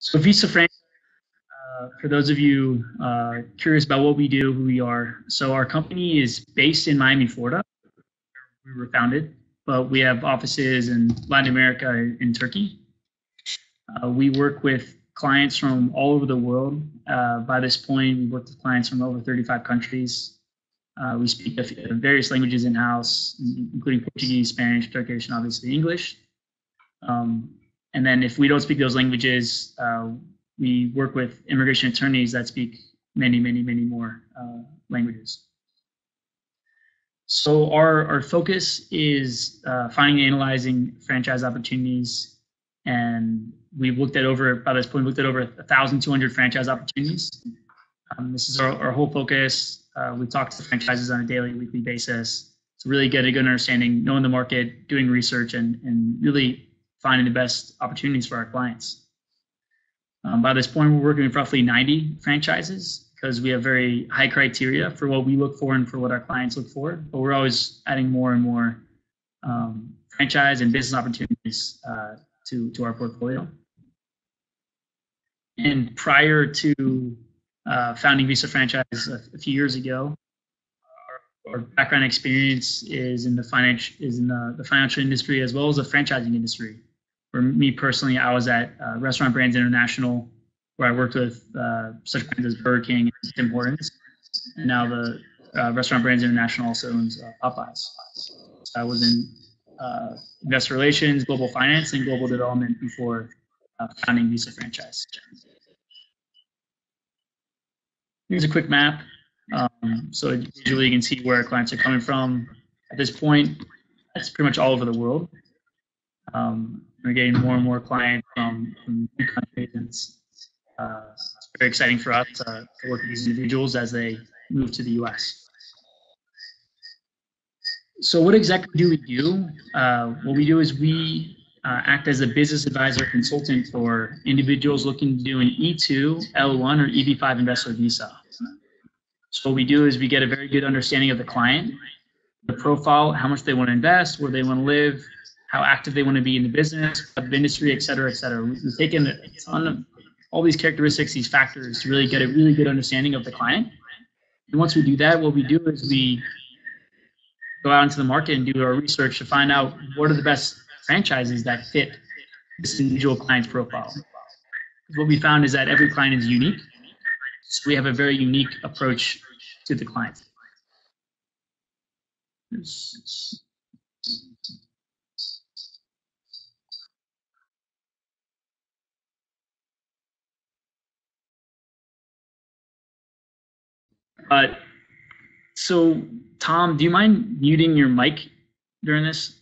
So Visa franchise, for those of you curious about what we do, who we are. So our company is based in Miami, Florida. We were founded, but we have offices in Latin America and Turkey. We work with clients from all over the world. By this point, we work with clients from over 35 countries. We speak various languages in-house, including Portuguese, Spanish, Turkish, and obviously English. And then if we don't speak those languages, we work with immigration attorneys that speak many, many, many more languages. So our focus is finding and analyzing franchise opportunities. And we've looked at by this point, 1,200 franchise opportunities. This is our whole focus. We talk to franchises on a daily, weekly basis to really get a good understanding, knowing the market, doing research, and really finding the best opportunities for our clients. By this point, we're working with roughly 90 franchises because we have very high criteria for what we look for and for what our clients look for. But we're always adding more and more franchise and business opportunities to our portfolio. And prior to founding Visa Franchise a few years ago, our background experience is in the financial industry as well as the franchising industry. For me personally, I was at Restaurant Brands International, where I worked with such brands as Burger King and Tim Hortons, and now the Restaurant Brands International also owns Popeyes. So I was in investor relations, global finance, and global development before founding Visa Franchise. Here's a quick map. So visually you can see where our clients are coming from. At this point, that's pretty much all over the world. We're getting more and more clients from new countries, and it's very exciting for us to work with these individuals as they move to the US. So what exactly do we do? What we do is we act as a business advisor consultant for individuals looking to do an E2, L1, or EB5 investor visa. So what we do is we get a very good understanding of the client, the profile, how much they want to invest, where they want to live, how active they want to be in the business, the industry, et cetera, et cetera. We've taken a ton of all these characteristics, these factors, to really get a really good understanding of the client. And once we do that, what we do is we go out into the market and do our research to find out what are the best franchises that fit this individual client's profile. What we found is that every client is unique. So we have a very unique approach to the client. So Tom, do you mind muting your mic during this?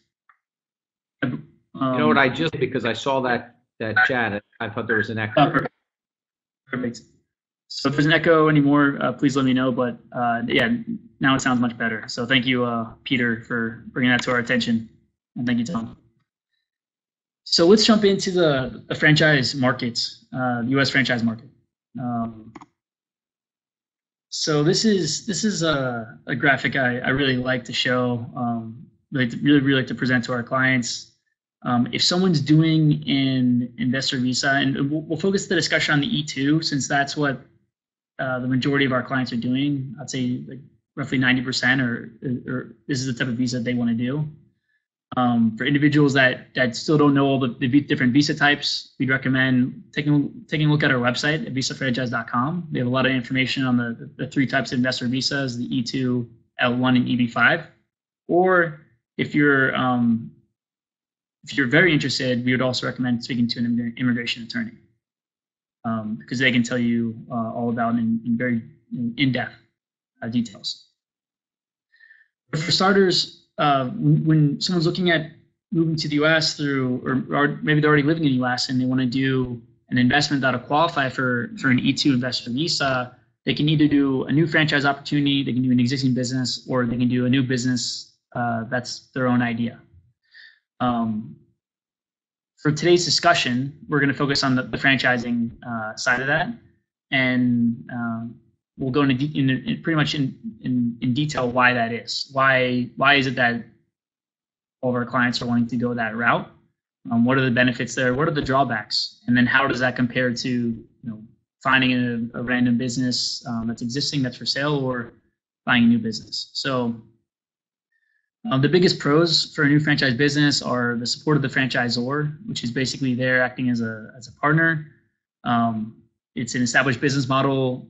You know what I just did, because I saw that chat. I thought there was an echo. Oh, perfect. So if there's an echo anymore, please let me know. But yeah, now it sounds much better. So thank you, Peter, for bringing that to our attention. And thank you, Tom. So let's jump into the franchise markets, the U.S. franchise market. So this is a graphic I really like to show, really like to present to our clients. If someone's doing an investor visa, and we'll focus the discussion on the E2 since that's what the majority of our clients are doing. I'd say like roughly 90%, or this is the type of visa they want to do. For individuals that still don't know all the different visa types, we'd recommend taking a look at our website at visafranchise.com. We have a lot of information on the three types of investor visas: the E2, L1, and EB5. Or if you're very interested, we would also recommend speaking to an immigration attorney because they can tell you all about in very in-depth details. But for starters, when someone's looking at moving to the U.S. through, or maybe they're already living in the U.S. and they want to do an investment that'll qualify for an E2 investor visa, they can either do a new franchise opportunity, they can do an existing business, or they can do a new business that's their own idea. For today's discussion, we're going to focus on the franchising side of that, and we'll go into pretty much in detail why that is. Why is it that all of our clients are wanting to go that route? What are the benefits there? What are the drawbacks? And then how does that compare to finding a random business that's existing, that's for sale, or buying a new business? So the biggest pros for a new franchise business are the support of the franchisor, which is basically there acting as a partner. It's an established business model,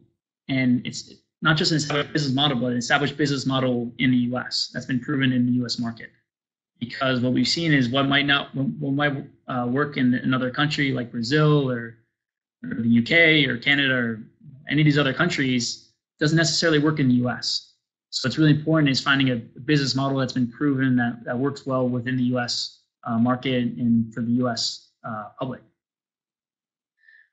and it's not just an established business model, but an established business model in the U.S. that's been proven in the U.S. market. Because what we've seen is what might work in another country like Brazil or the UK or Canada or any of these other countries doesn't necessarily work in the US. So it's really important is finding a business model that's been proven that works well within the US market and for the US public.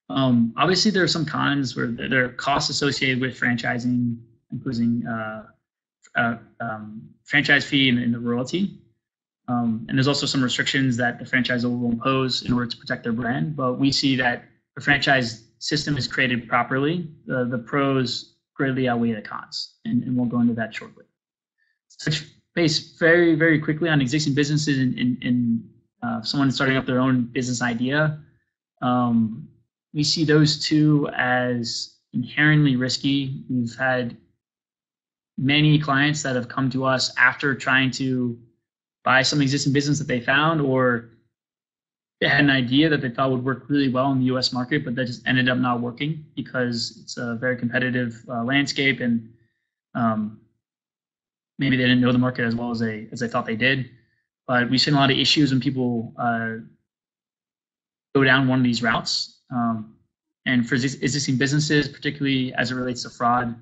Obviously, there are some cons where there are costs associated with franchising, including franchise fee and the royalty. And there's also some restrictions that the franchisor will impose in order to protect their brand. But we see that the franchise system is created properly. The pros greatly outweigh the cons, and we'll go into that shortly. Touch base very, very quickly on existing businesses and someone starting up their own business idea. We see those two as inherently risky. We've had many clients that have come to us after trying to buy some existing business that they found, or they had an idea that they thought would work really well in the U.S. market, but that just ended up not working because it's a very competitive landscape, and maybe they didn't know the market as well as they thought they did. But we've seen a lot of issues when people go down one of these routes. And for existing businesses, particularly as it relates to fraud,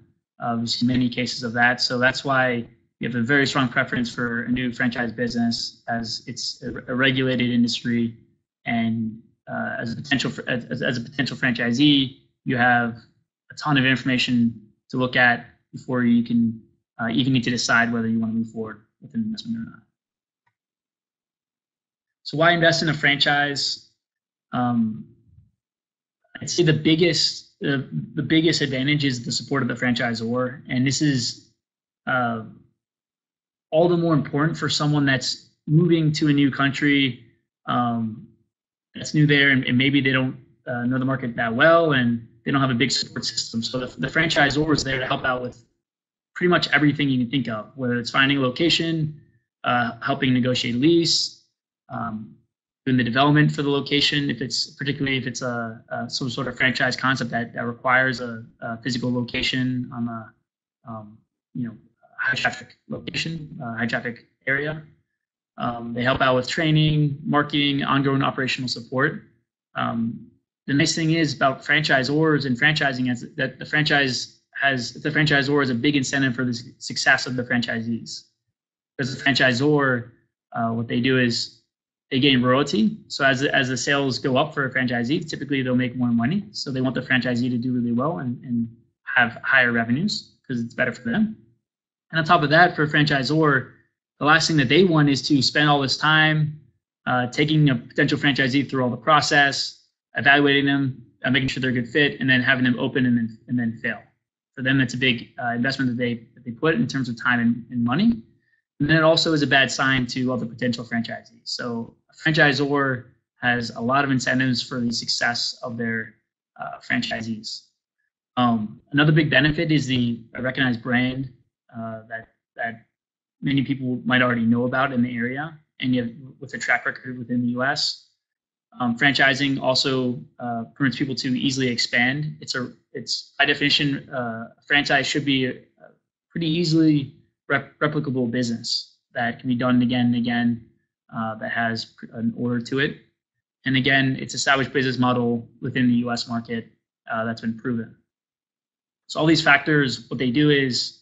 we've seen many cases of that. So that's why we have a very strong preference for a new franchise business, as it's a regulated industry, and as a potential franchisee, you have a ton of information to look at before you can even need to decide whether you want to move forward with an investment or not. So why invest in a franchise? I'd say the biggest advantage is the support of the franchisor, and this is all the more important for someone that's moving to a new country, that's new there, and maybe they don't know the market that well, and they don't have a big support system. So the franchisor is there to help out with pretty much everything you can think of, whether it's finding a location, helping negotiate a lease, doing the development for the location, particularly if it's some sort of franchise concept that requires a physical location on a high traffic location, high traffic area. They help out with training, marketing, ongoing operational support. The nice thing is about franchisors and franchising is that the franchisor has a big incentive for the success of the franchisees. Because the franchisor, what they do is they gain royalty. So as the sales go up for a franchisee, typically they'll make more money. So they want the franchisee to do really well and have higher revenues because it's better for them. And on top of that, for a franchisor, the last thing that they want is to spend all this time taking a potential franchisee through all the process, evaluating them, making sure they're a good fit, and then having them open and then fail. For them, it's a big investment that they put in terms of time and money. And then it also is a bad sign to other potential franchisees. So a franchisor has a lot of incentives for the success of their franchisees. Another big benefit is the recognized brand that many people might already know about in the area, and yet with a track record within the U.S. Franchising also permits people to easily expand. It's by definition, a franchise should be a pretty easily replicable business that can be done again and again, that has an order to it. And again, it's established business model within the U.S. market that's been proven. So all these factors, what they do is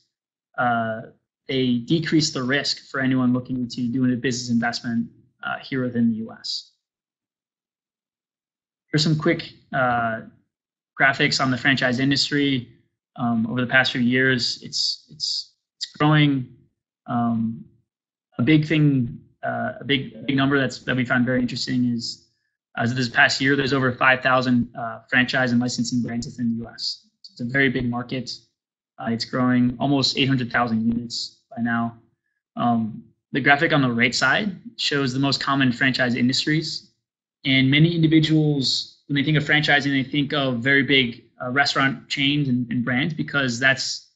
they decrease the risk for anyone looking to do a business investment here within the U.S. Here's some quick graphics on the franchise industry. Over the past few years, it's growing. A big thing, a big number that we found very interesting is, as of this past year, there's over 5,000 franchise and licensing brands within the U.S. So it's a very big market. It's growing almost 800,000 units by now. The graphic on the right side shows the most common franchise industries And many individuals, when they think of franchising, they think of very big restaurant chains and brands, because that's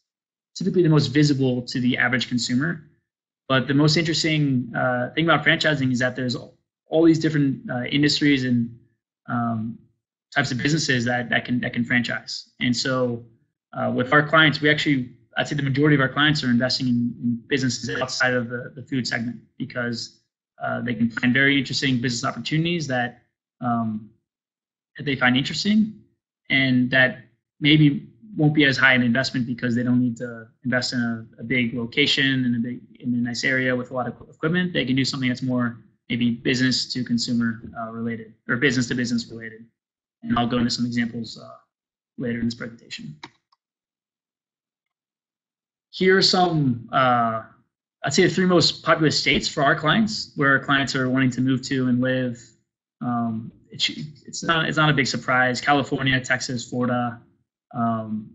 typically the most visible to the average consumer. But the most interesting thing about franchising is that there's all these different industries and types of businesses that can franchise. And so with our clients, I'd say the majority of our clients are investing in businesses outside of the food segment, because they can find very interesting business opportunities that they find interesting, and that maybe won't be as high an investment because they don't need to invest in a big location in a nice area with a lot of equipment. They can do something that's more maybe business to consumer related, or business to business related. And I'll go into some examples later in this presentation. Here are some, I'd say the 3 most populous states for our clients, where our clients are wanting to move to and live. It's not a big surprise. California, Texas, Florida,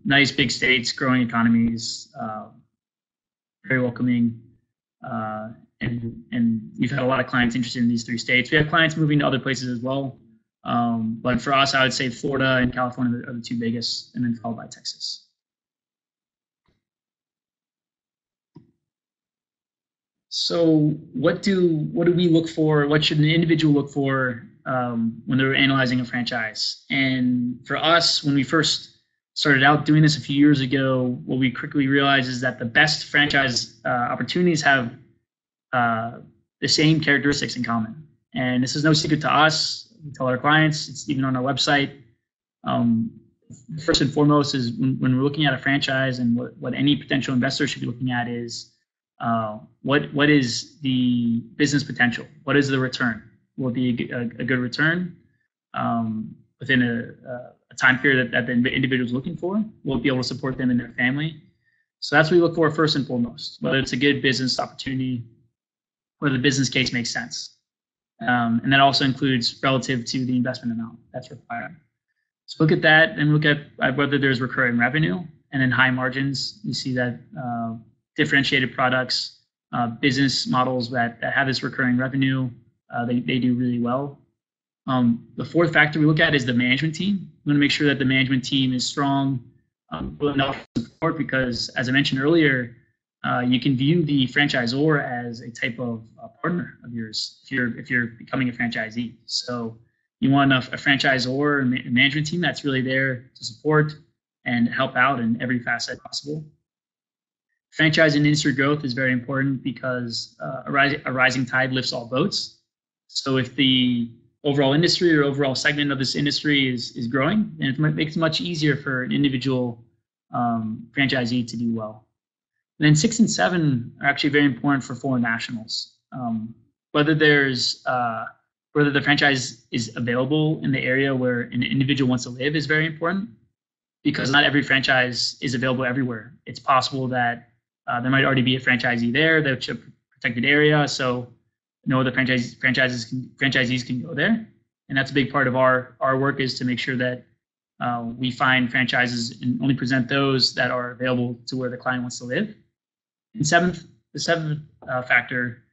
nice big states, growing economies, very welcoming. And we've had a lot of clients interested in these 3 states. We have clients moving to other places as well. But for us, I would say Florida and California are the 2 biggest, and then followed by Texas. So what do we look for? What should an individual look for when they're analyzing a franchise? And for us, when we first started out doing this a few years ago, what we quickly realized is that the best franchise opportunities have the same characteristics in common. And this is no secret to us. We tell our clients, it's even on our website. First and foremost is when we're looking at a franchise, and what any potential investor should be looking at is what is the business potential? What is the return? Will it be a good return within a time period that the individual is looking for? Will it be able to support them and their family? So that's what we look for first and foremost, whether it's a good business opportunity, whether the business case makes sense. And that also includes relative to the investment amount that's required. So look at that, and look at whether there's recurring revenue, and then high margins. You see that differentiated products, business models that have this recurring revenue, they do really well. The 4th factor we look at is the management team. We want to make sure that the management team is strong, will enough support, because as I mentioned earlier, you can view the franchisor as a type of partner of yours if you're becoming a franchisee. So you want a franchisor and management team that's really there to support and help out in every facet possible. Franchise and industry growth is very important, because a rising tide lifts all boats. So if the overall industry or overall segment of this industry is growing, then it makes it much easier for an individual franchisee to do well. And then 6 and 7 are actually very important for foreign nationals. Whether the franchise is available in the area where an individual wants to live is very important, because not every franchise is available everywhere. It's possible that there might already be a franchisee there that's a protected area, so no other franchisees can go there. And that's a big part of our work, is to make sure that we find franchises and only present those that are available to where the client wants to live. And the seventh factor,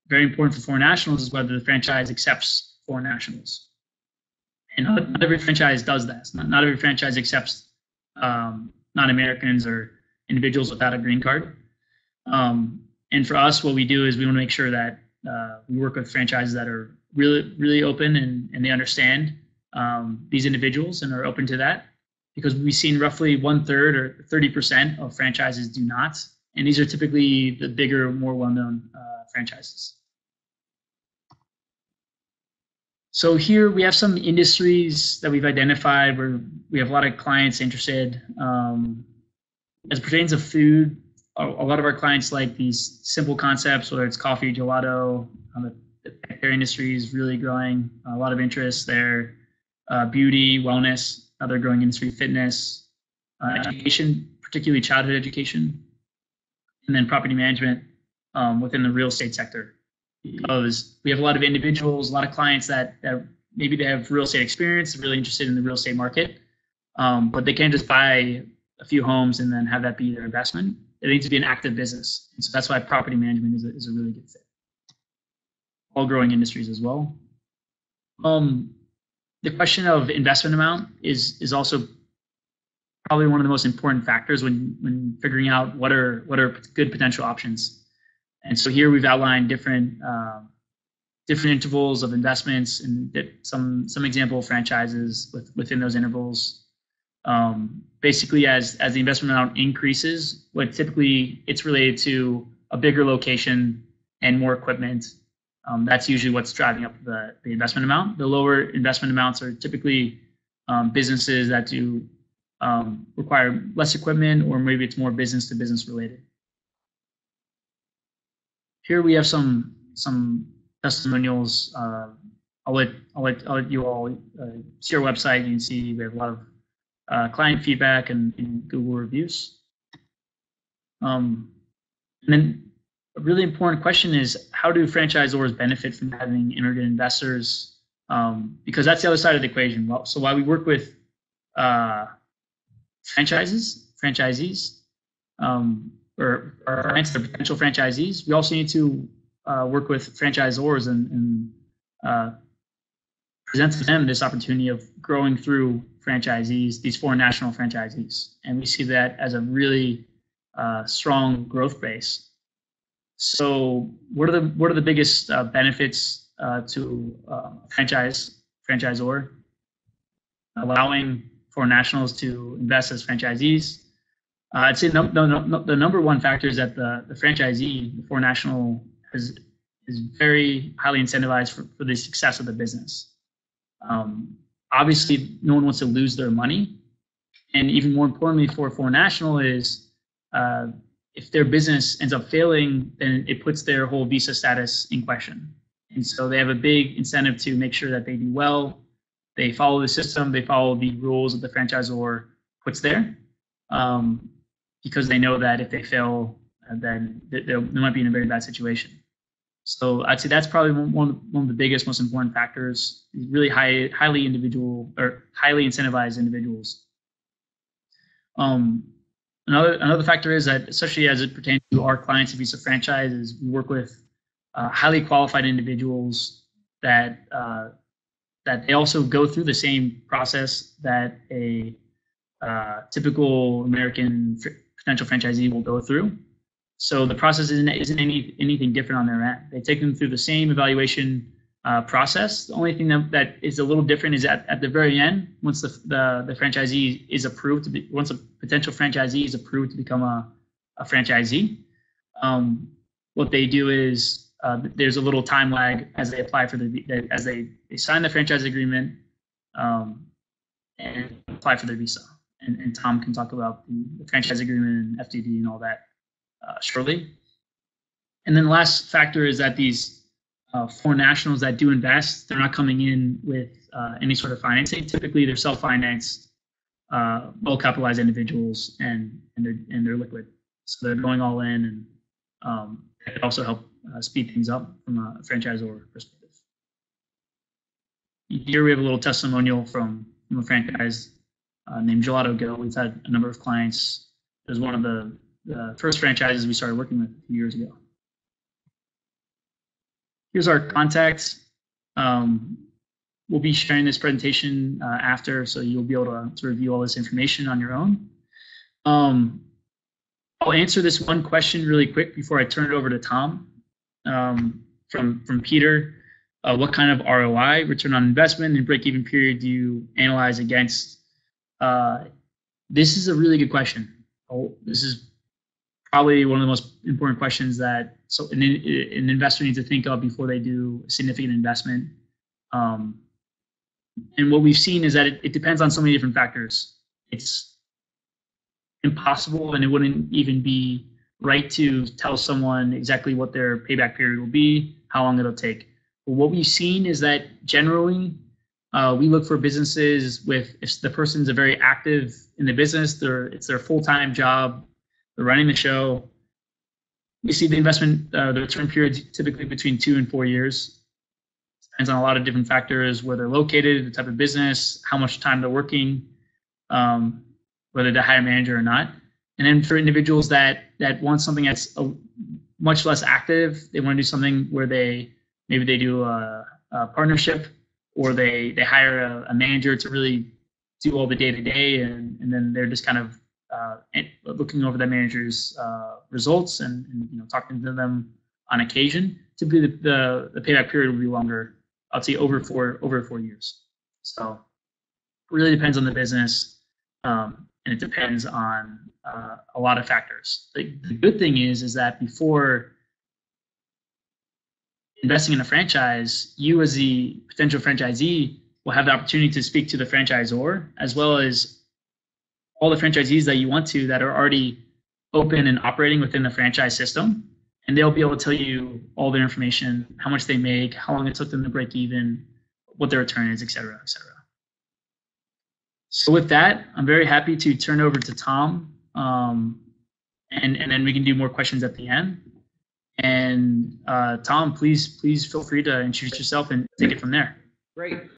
very important for foreign nationals, is whether the franchise accepts foreign nationals. And not every franchise does that. Not every franchise accepts non-Americans or individuals without a green card. And for us, what we do is we want to make sure that we work with franchises that are really, really open and they understand these individuals and are open to that, because we've seen roughly 1/3 or 30% of franchises do not. And these are typically the bigger, more well-known franchises. So here we have some industries that we've identified where we have a lot of clients interested. As it pertains to food, a lot of our clients like these simple concepts, whether it's coffee, gelato. The pet care industry is really growing, a lot of interest there. Beauty, wellness, another growing industry, fitness, education, particularly childhood education, and then property management within the real estate sector. Because we have a lot of individuals, a lot of clients that maybe they have real estate experience, really interested in the real estate market, but they can't just buy a few homes and then have that be their investment. It needs to be an active business. And so that's why property management is a really good fit. All growing industries as well. The question of investment amount is also probably one of the most important factors when figuring out what are good potential options. And so here we've outlined different intervals of investments and some example franchises within those intervals. Basically, as the investment amount increases, what typically it's related to a bigger location and more equipment. That's usually what's driving up the investment amount. The lower investment amounts are typically businesses that do require less equipment, or maybe it's more business to business related. Here we have some testimonials. I'll let you all see our website. You can see we have a lot of client feedback and Google reviews. And then a really important question is, how do franchisors benefit from having immigrant investors? Because that's the other side of the equation. Well, so while we work with franchisees, or clients, or potential franchisees, we also need to work with franchisors and present to them this opportunity of growing through franchisees, these foreign national franchisees. And we see that as a really strong growth base. So what are the biggest benefits to franchisor? Allowing foreign nationals to invest as franchisees. I'd say the number one factor is that the franchisee, the foreign national, is very highly incentivized for the success of the business. Obviously, no one wants to lose their money, and even more importantly for a foreign national is if their business ends up failing, then it puts their whole visa status in question. And so they have a big incentive to make sure that they do well, they follow the system, they follow the rules that the franchisor puts there, because they know that if they fail, then they might be in a very bad situation. So I'd say that's probably one of the biggest, most important factors. Really highly incentivized individuals. Another factor is that, especially as it pertains to our clients, if it's a franchise, is we work with highly qualified individuals that they also go through the same process that a typical American potential franchisee will go through. So the process isn't anything different on their end. They take them through the same evaluation process. The only thing that is a little different is at the very end, once the franchisee is approved once a potential franchisee is approved to become a franchisee, what they do is there's a little time lag as they apply for as they sign the franchise agreement and apply for their visa. And Tom can talk about the franchise agreement and FDD and all that shortly. And then the last factor is that these foreign nationals that do invest, they're not coming in with any sort of financing. Typically, they're self-financed, well-capitalized individuals, and they're liquid. So they're going all in, and it also help speed things up from a franchisor perspective. Here we have a little testimonial from a franchise named Gelato Go. We've had a number of clients. It was one of the first franchises we started working with a few years ago. Here's our contacts. We'll be sharing this presentation after, so you'll be able to review all this information on your own. I'll answer this one question really quick before I turn it over to Tom from Peter. What kind of ROI, return on investment, and break-even period do you analyze against? This is a really good question. This is probably one of the most important questions that an investor needs to think of before they do a significant investment. And what we've seen is that it depends on so many different factors. It's impossible, and it wouldn't even be right to tell someone exactly what their payback period will be, how long it'll take. But what we've seen is that generally, we look for businesses if the person's a very active in the business, it's their full-time job, they're running the show. We see the investment, the return period typically between 2 and 4 years. Depends on a lot of different factors, where they're located, the type of business, how much time they're working, whether they hire a manager or not. And then for individuals that want something that's much less active, they want to do something where maybe they do a partnership or they hire a manager to really do all the day-to-day, and then they're just kind of looking over that manager's results and talking to them on occasion. Typically, the payback period will be longer. I'd say over 4 years. So it really depends on the business, and it depends on a lot of factors. The good thing is that before investing in a franchise, you as the potential franchisee will have the opportunity to speak to the franchisor, as well as all the franchisees that you want to that are already open and operating within the franchise system. And they'll be able to tell you all their information, how much they make, how long it took them to break even, what their return is, et cetera, et cetera. So with that, I'm very happy to turn over to Tom, and then we can do more questions at the end. And Tom, please feel free to introduce yourself and take it from there. Great.